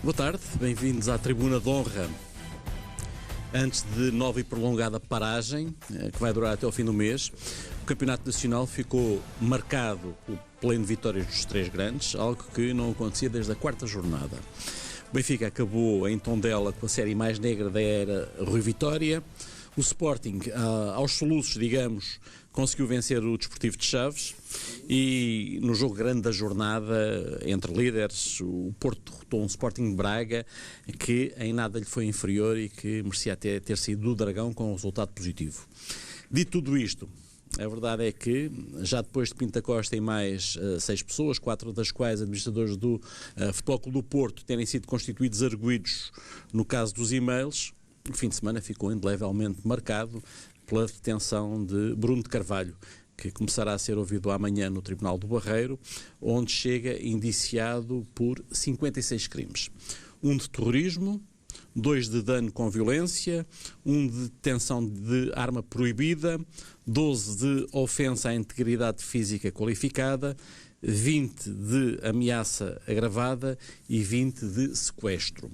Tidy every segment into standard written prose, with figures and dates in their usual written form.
Boa tarde, bem-vindos à Tribuna de Honra. Antes de nova e prolongada paragem, que vai durar até ao fim do mês, o Campeonato Nacional ficou marcado pelo pleno de vitórias dos três grandes, algo que não acontecia desde a quarta jornada. O Benfica acabou em Tondela com a série mais negra da era Rui Vitória. O Sporting, aos soluços, digamos, conseguiu vencer o Desportivo de Chaves e no jogo grande da jornada, entre líderes, o Porto derrotou um Sporting de Braga que em nada lhe foi inferior e que merecia até ter sido do Dragão com um resultado positivo. Dito tudo isto, a verdade é que, já depois de Pinto da Costa e mais 6 pessoas, 4 das quais administradores do Futebol Clube do Porto, terem sido constituídos arguidos no caso dos e-mails, o fim de semana ficou indelevelmente marcado pela detenção de Bruno de Carvalho, que começará a ser ouvido amanhã no Tribunal do Barreiro, onde chega indiciado por 56 crimes. 1 de terrorismo, 2 de dano com violência, 1 de detenção de arma proibida, 12 de ofensa à integridade física qualificada, 20 de ameaça agravada e 20 de sequestro.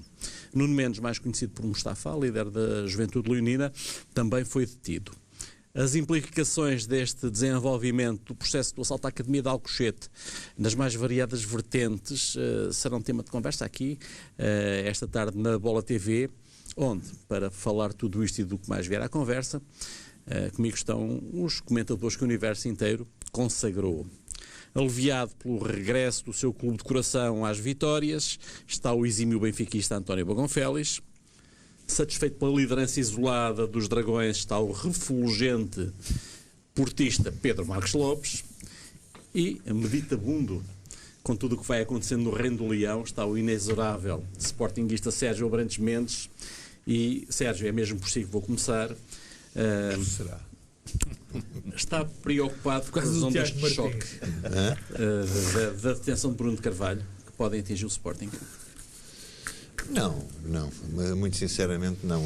Nuno Mendes, mais conhecido por Mustafa, líder da Juventude Leonina, também foi detido. As implicações deste desenvolvimento do processo do assalto à Academia de Alcochete, nas mais variadas vertentes, serão tema de conversa aqui, esta tarde na Bola TV, onde, para falar tudo isto e do que mais vier à conversa, comigo estão os comentadores que o universo inteiro consagrou. Aliviado pelo regresso do seu clube de coração às vitórias, está o exímio benfiquista António Bagão Félix. Satisfeito pela liderança isolada dos Dragões, está o refulgente portista Pedro Marcos Lopes. E, meditabundo com tudo o que vai acontecendo no Reino do Leão, está o inexorável sportinguista Sérgio Abrantes Mendes. E, Sérgio, é mesmo por si que vou começar. Será? Está preocupado com as ondas de choque da detenção de Bruno de Carvalho, que podem atingir o Sporting? Não, muito sinceramente não.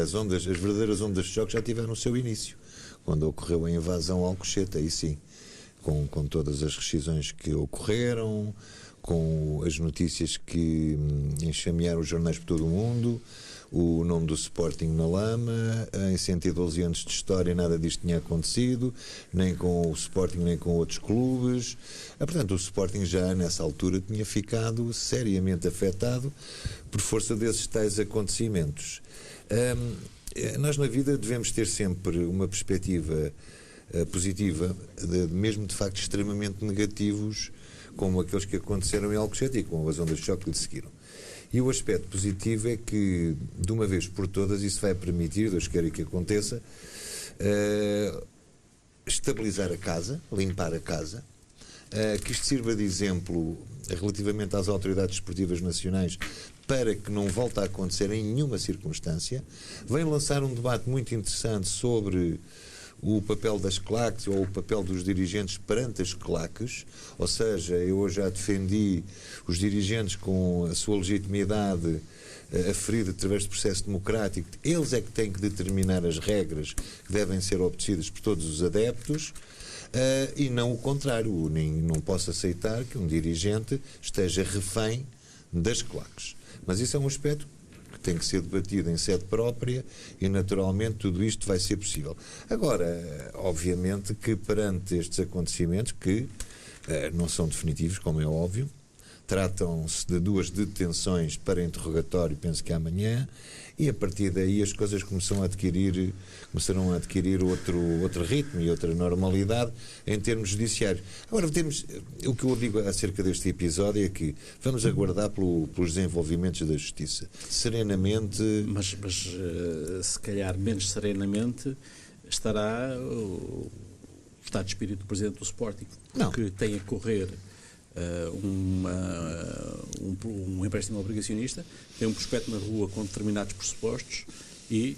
As verdadeiras ondas de choque já tiveram o seu início, quando ocorreu a invasão ao Alcochete, aí sim, com todas as rescisões que ocorreram, com as notícias que enxamearam os jornais por todo o mundo, o nome do Sporting na lama, em 112 anos de história nada disto tinha acontecido, nem com o Sporting nem com outros clubes. Portanto, o Sporting já nessa altura tinha ficado seriamente afetado por força desses tais acontecimentos. Nós na vida devemos ter sempre uma perspectiva positiva, mesmo de factos extremamente negativos, como aqueles que aconteceram em Alcochete e com as ondas de choque que lhe seguiram. E o aspecto positivo é que, de uma vez por todas, isso vai permitir, Deus queira que aconteça, estabilizar a casa, limpar a casa, que isto sirva de exemplo relativamente às autoridades desportivas nacionais para que não volte a acontecer em nenhuma circunstância. Vem lançar um debate muito interessante sobre o papel das claques ou o papel dos dirigentes perante as claques, ou seja, eu já defendi os dirigentes com a sua legitimidade aferida através do processo democrático. Eles é que têm que determinar as regras que devem ser obedecidas por todos os adeptos, e não o contrário. Não posso aceitar que um dirigente esteja refém das claques. Mas isso é um aspecto que tem que ser debatido em sede própria e, naturalmente, tudo isto vai ser possível. Agora, obviamente que perante estes acontecimentos, que não são definitivos, como é óbvio, tratam-se de 2 detenções para interrogatório, penso que amanhã, e a partir daí as coisas começarão a adquirir outro ritmo e outra normalidade em termos judiciários. Agora, o que eu digo acerca deste episódio é que vamos aguardar pelos desenvolvimentos da Justiça. Serenamente... Mas se calhar menos serenamente estará o estado de espírito do Presidente do Sporting, que tem a correr um empréstimo obrigacionista, tem um prospecto na rua com determinados pressupostos e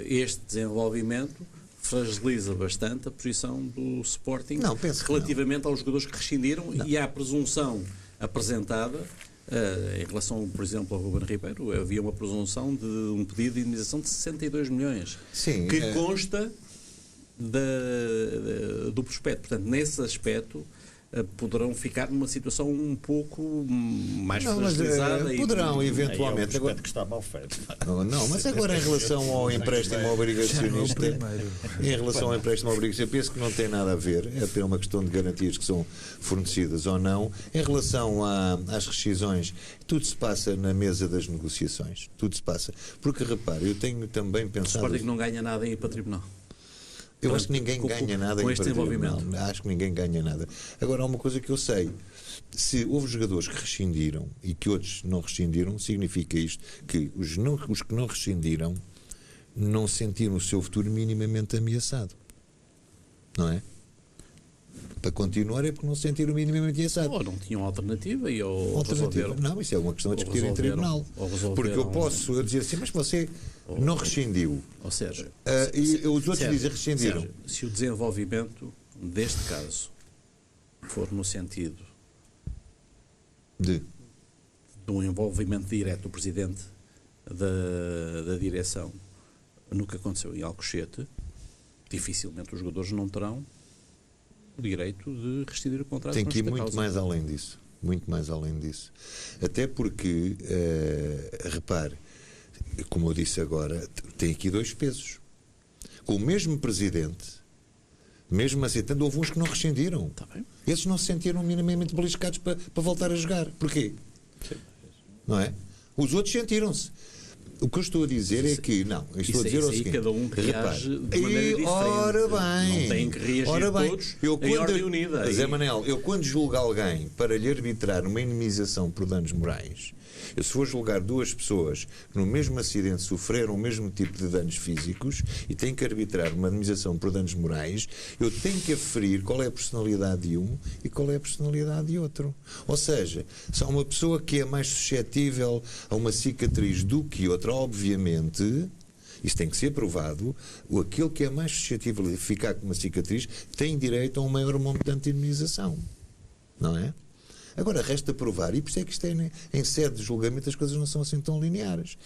este desenvolvimento fragiliza bastante a posição do Sporting relativamente aos jogadores que rescindiram e à presunção apresentada em relação, por exemplo, ao Ruben Ribeiro. Havia uma presunção de um pedido de indenização de 62 milhões que consta do prospecto. Portanto, nesse aspecto poderão ficar numa situação um pouco mais Não, mas fragilizada. poderão, eventualmente. É um que está mal feito. Não, mas agora em relação ao empréstimo obrigacionista, em relação ao empréstimo obrigacionista, penso que não tem nada a ver, é apenas uma questão de garantias que são fornecidas ou não. Em relação às rescisões, tudo se passa na mesa das negociações, tudo se passa. Porque, repare, eu tenho também pensado... O Sporting não ganha nada em ir para o tribunal. Eu acho que ninguém ganha nada com em este partido. desenvolvimento. Não, acho que ninguém ganha nada. Agora, há uma coisa que eu sei. Se houve jogadores que rescindiram e que outros não rescindiram, significa isto, que os que não rescindiram não sentiram o seu futuro minimamente ameaçado. Não é? Para continuar é porque não se sentiram minimamente ameaçado. Ou não tinham alternativa e ou Alternativa? resolveram. Não, isso é uma questão a discutir em tribunal. Porque eu posso dizer assim, mas você não rescindiu. Ou seja, e os outros Sérgio, dizem rescindiram. Sérgio, se o desenvolvimento deste caso for no sentido De um envolvimento direto do Presidente da direção no que aconteceu em Alcochete, dificilmente os jogadores não terão o direito de rescindir o contrato. Tem que ir com esta muito causa. mais além disso. Muito mais além disso. Até porque, repare, como eu disse agora, tem aqui dois pesos. Com o mesmo presidente, mesmo aceitando, houve uns que não rescindiram. Está bem. Esses não se sentiram minimamente beliscados para voltar a jogar. Porquê? Sim. Não é? Os outros sentiram-se. O que eu estou a dizer é que, não, eu estou a dizer o seguinte. Cada um reage de maneira diferente. Ora bem. Não tem que reagir todos em ordem unida. Zé Manel, eu quando julgo alguém para lhe arbitrar uma indemnização por danos morais, eu se for julgar duas pessoas que no mesmo acidente sofreram o mesmo tipo de danos físicos e tenho que arbitrar uma indemnização por danos morais, eu tenho que aferir qual é a personalidade de um e qual é a personalidade de outro. Ou seja, se há uma pessoa que é mais suscetível a uma cicatriz do que outra, obviamente, isso tem que ser provado, aquele que é mais suscetível de ficar com uma cicatriz tem direito a um maior montante de indemnização. Não é? Agora, resta provar, e por isso é que isto é, em sede de julgamento as coisas não são assim tão lineares.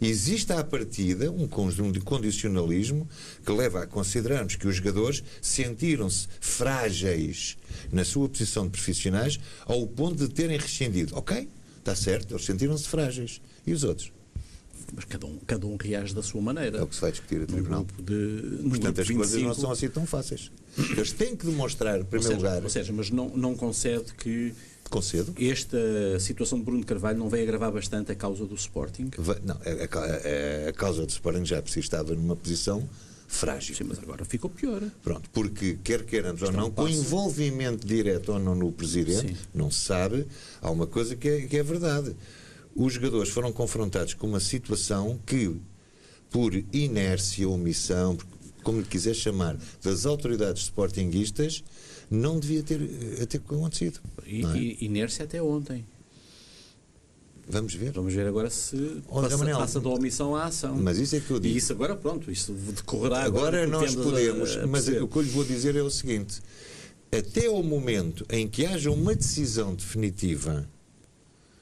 Existe à partida um conjunto de condicionalismo que leva a considerarmos que os jogadores sentiram-se frágeis na sua posição de profissionais ao ponto de terem rescindido. Ok, está certo, eles sentiram-se frágeis. E os outros? Mas cada um reage da sua maneira. É o que se vai discutir a tribunal. Portanto, as coisas não são assim tão fáceis. Eles têm que demonstrar, em primeiro lugar... Ou seja, mas não concede que... Concedo. Esta situação de Bruno de Carvalho não veio agravar bastante a causa do Sporting? Não, a causa do Sporting já por si estava numa posição frágil. Sim, mas agora ficou pior. Pronto, porque quer queiramos ou não, com envolvimento direto ou não no Presidente, sim, não se sabe, há uma coisa que é verdade. Os jogadores foram confrontados com uma situação que, por inércia, omissão, como lhe quiser chamar, das autoridades sportinguistas, não devia ter acontecido. Inércia até ontem. Vamos ver. Vamos ver agora se passa da omissão à ação. Mas isso é que eu digo. E isso agora, pronto, isso decorrerá agora. Agora nós podemos, mas o que eu lhe vou dizer é o seguinte: até ao momento em que haja uma decisão definitiva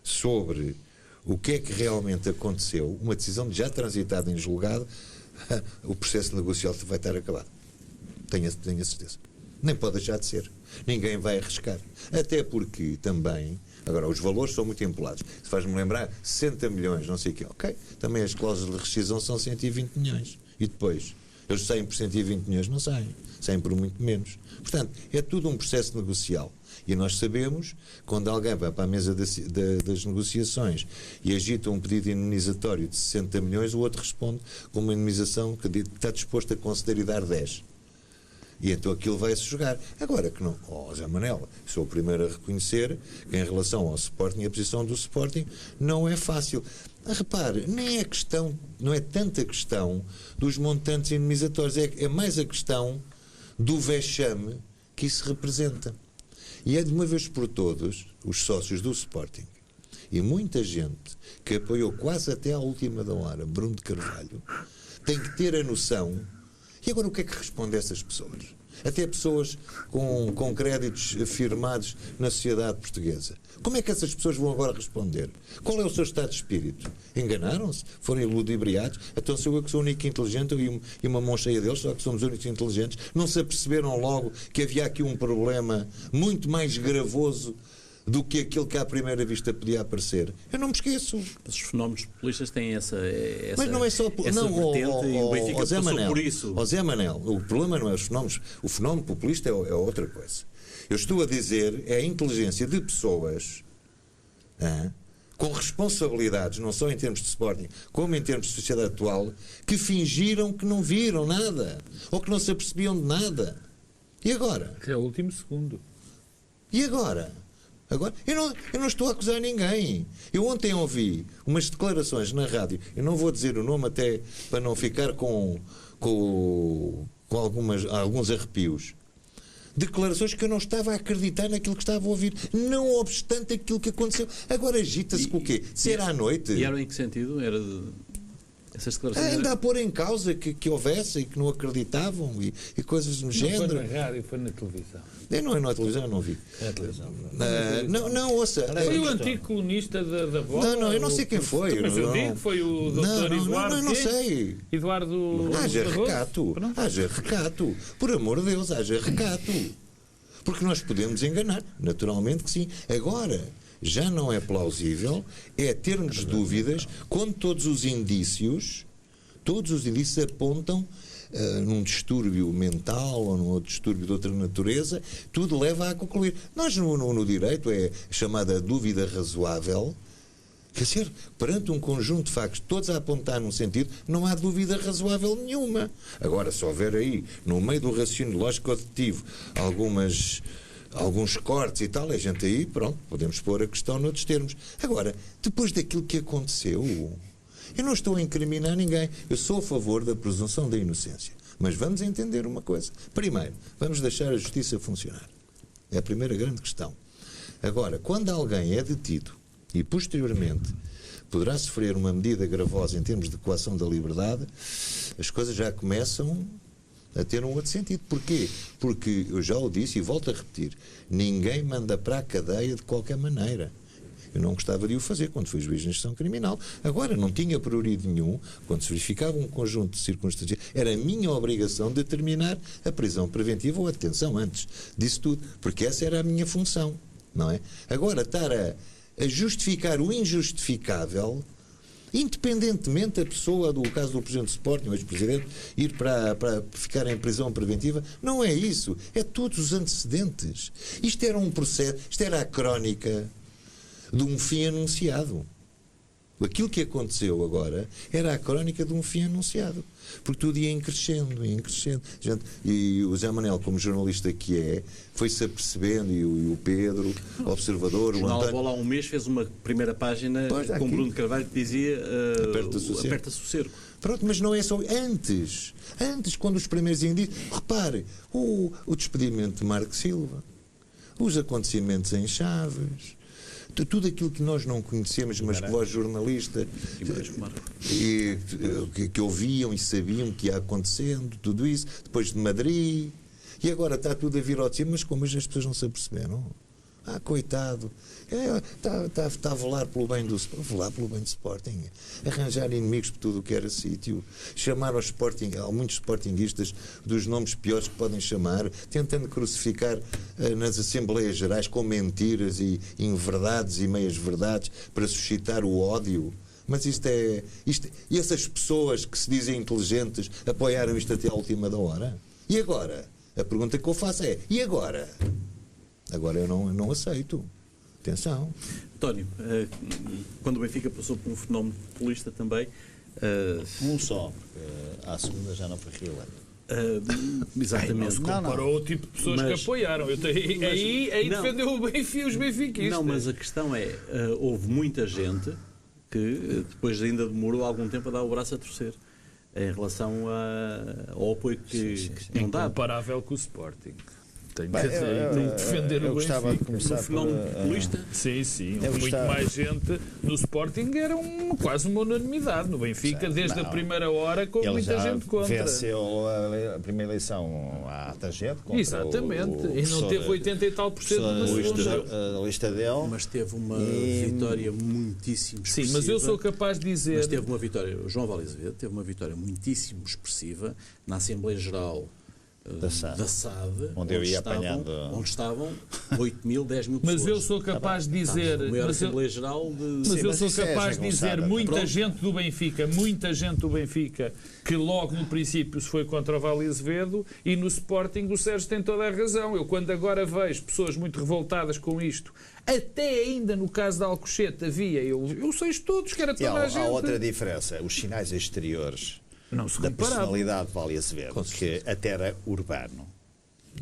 sobre o que é que realmente aconteceu, uma decisão já transitada em julgado, o processo negocial vai estar acabado. Tenho a certeza. Nem pode deixar de ser. Ninguém vai arriscar. Até porque também, agora, os valores são muito empolados. Se faz-me lembrar, 60 milhões, não sei o quê. Ok, também as cláusulas de rescisão são 120 milhões. E depois? Eles saem por 120 milhões? Não saem. Saem por muito menos. Portanto, é tudo um processo negocial. E nós sabemos, quando alguém vai para a mesa das negociações e agita um pedido indemnizatório de 60 milhões, o outro responde com uma indemnização que está disposto a conceder e dar 10. E então aquilo vai-se jogar. Agora que não... Zé Manel, sou o primeiro a reconhecer que em relação ao Sporting, a posição do Sporting não é fácil. Repare, nem é questão, não é tanta questão dos montantes indemnizatórios, é mais a questão do vexame que isso representa. E é de uma vez por todas os sócios do Sporting e muita gente que apoiou quase até à última da hora Bruno de Carvalho tem que ter a noção. E agora o que é que responde a essas pessoas? Até pessoas com créditos firmados na sociedade portuguesa. Como é que essas pessoas vão agora responder? Qual é o seu estado de espírito? Enganaram-se? Foram ludibriados? Então sou eu que sou o único inteligente, eu e uma mão cheia deles, só que somos os únicos inteligentes. Não se aperceberam logo que havia aqui um problema muito mais gravoso do que aquilo que à primeira vista podia aparecer. Eu não me esqueço. Os fenómenos populistas têm essa mas não é só essa vertente, e o Benfica passou por isso. Zé Manel, o problema não é os fenómenos. O fenómeno populista é outra coisa. Eu estou a dizer é a inteligência de pessoas com responsabilidades, não só em termos de Sporting, como em termos de sociedade atual, que fingiram que não viram nada, ou que não se apercebiam de nada. E agora? É o último segundo. E agora? Eu não estou a acusar ninguém. Eu ontem ouvi umas declarações na rádio, eu não vou dizer o nome até para não ficar com alguns arrepios. Declarações que eu não estava a acreditar naquilo que estava a ouvir, não obstante aquilo que aconteceu. Agora agita-se com o quê? Se era à noite. E era em que sentido? Era essas declarações? Ainda a pôr em causa que houvesse e que não acreditavam e coisas do género. Foi na rádio, foi na televisão. Não é na televisão, eu não vi. É a televisão. Não, ouça. Foi o antigo colunista da bola? Não, eu não sei quem foi. Mas eu digo que foi o doutor Eduardo. Não sei. Eduardo. Haja recato. Por amor de Deus, haja recato. Porque nós podemos enganar. Naturalmente que sim. Agora, já não é plausível termos dúvidas quando todos os indícios apontam num distúrbio mental ou num outro distúrbio de outra natureza, tudo leva a concluir. Nós no direito é chamada dúvida razoável. Quer dizer, perante um conjunto de factos, todos a apontar num sentido, não há dúvida razoável nenhuma. Agora, se houver aí, no meio do raciocínio lógico-dedutivo, alguns cortes e tal, a gente aí, pronto, podemos pôr a questão noutros termos. Agora, depois daquilo que aconteceu, eu não estou a incriminar ninguém. Eu sou a favor da presunção da inocência. Mas vamos entender uma coisa. Primeiro, vamos deixar a justiça funcionar. É a primeira grande questão. Agora, quando alguém é detido e, posteriormente, poderá sofrer uma medida gravosa em termos de coação da liberdade, as coisas já começam a ter um outro sentido. Porquê? Porque, eu já o disse e volto a repetir, ninguém manda para a cadeia de qualquer maneira. Eu não gostava de o fazer quando fui juiz de instrução criminal. Agora, não tinha prurido nenhum, quando se verificava um conjunto de circunstâncias, era a minha obrigação determinar a prisão preventiva ou a detenção antes disso tudo, porque essa era a minha função, não é? Agora, estar a justificar o injustificável, independentemente da pessoa, do caso do Presidente do Sporting, o ex-Presidente, ir para ficar em prisão preventiva, não é isso, é todos os antecedentes. Isto era um processo, isto era a crónica de um fim anunciado. Aquilo que aconteceu agora era a crónica de um fim anunciado. Porque tudo ia em crescendo, Gente, e o Zé Manel, como jornalista que foi-se apercebendo, e o Pedro, o Observador, o Jornal António... Bola há um mês fez uma primeira página com Bruno Carvalho que dizia aperta-se o cerco. Pronto, mas não é só... Antes, quando os primeiros indícios... Repare, o despedimento de Marco Silva, os acontecimentos em Chaves... Tudo aquilo que nós não conhecemos, mas que vós, jornalista, que ouviam e sabiam que ia acontecendo, tudo isso, depois de Madrid, e agora está tudo a vir ao de cima, mas como as pessoas não se aperceberam? Coitado, está a velar pelo bem do Sporting, arranjar inimigos por tudo o que era sítio, chamar aos Sporting, há muitos Sportinguistas dos nomes piores que podem chamar, tentando crucificar nas Assembleias Gerais com mentiras e inverdades e meias-verdades para suscitar o ódio. Mas isto e essas pessoas que se dizem inteligentes apoiaram isto até à última da hora? E agora? A pergunta que eu faço é, e agora? Agora eu não aceito. Atenção. António, quando o Benfica passou por um fenómeno populista também... Um só, porque à segunda já não foi reeleito. Exatamente. Não se comparou o tipo de pessoas que apoiaram. Aí defendeu o Benfica, os benfiquistas. Não, mas a questão houve muita gente que depois ainda demorou algum tempo a dar o braço a torcer em relação ao apoio que não dá. Incomparável com o Sporting. Tenho que defender o gostava de Benfica. começar Um fenómeno populista. Sim. Eu Muito gostava. mais gente. No Sporting era quase uma unanimidade. No Benfica, desde a primeira hora, com Ele muita já gente contra. venceu a primeira eleição à tangente. Contra Exatamente. o E não teve 80 e tal por cento na segunda. a lista dele. Mas teve uma vitória muitíssimo expressiva. Sim, mas eu sou capaz de dizer... Mas teve uma vitória, o João Vale Azevedo teve uma vitória muitíssimo expressiva na Assembleia Geral da SAD, onde eu ia apanhando. Onde estavam 8 mil, 10 mil pessoas. Mas eu sou capaz de dizer... A maior Assembleia Geral de... Mas eu sou capaz de dizer muita gente do Benfica, que logo no princípio se foi contra o Vale Azevedo, e no Sporting o Sérgio tem toda a razão. Eu quando agora vejo pessoas muito revoltadas com isto, até ainda no caso de Alcochete havia, eu sei todos que era toda a gente. Há outra diferença, os sinais exteriores não se da comparavam. personalidade de Vale Azevedo, que até era urbano,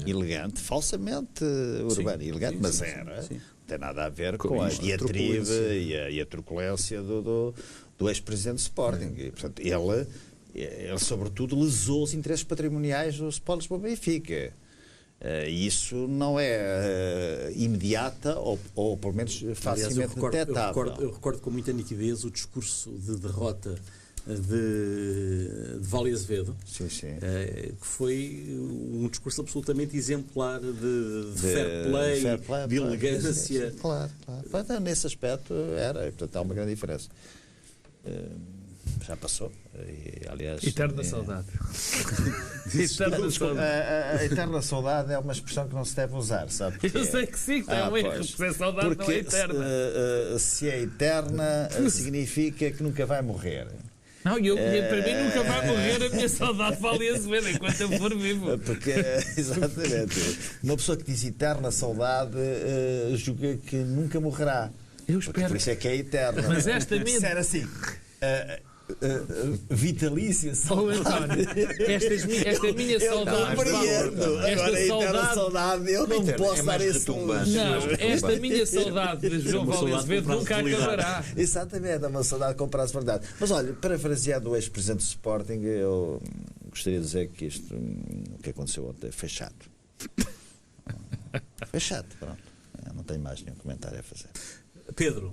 elegante, falsamente urbano e elegante, mas era. Não tem nada a ver com a diatribe e a truculência do ex-presidente do Sporting. E, portanto, ele, sobretudo, lesou os interesses patrimoniais dos polos para o Benfica. E isso não é imediata ou pelo menos facilmente detectável. Eu recordo com muita nitidez o discurso de derrota de Vale Azevedo, que foi um discurso absolutamente exemplar de fair play, de elegância. Claro. Nesse aspecto era, e, portanto há uma grande diferença. Já passou. E, aliás, Eterna saudade. A eterna saudade é uma expressão que não se deve usar, sabe? Eu sei que sim, é um erro, porque saudade não é eterna. Se é eterna, significa que nunca vai morrer. Não, para mim nunca vai morrer a minha saudade Vale Azevedo enquanto eu for vivo. Porque, exatamente, uma pessoa que diz eterna saudade julga que nunca morrerá. Eu espero. Por isso é que é eterna. Mas esta minha... Se era assim... vitalícia saudade. Esta é minha saudade. Esta saudade eu não posso dar esse Não, esta minha saudade de João Vale Azevedo nunca acabará. Exatamente, é uma saudade com prazo de verdade. Mas olha, parafraseando o ex-presidente do Sporting, eu gostaria de dizer que isto, o que aconteceu ontem, foi chato. Foi chato, pronto. Eu não tenho mais nenhum comentário a fazer. Pedro,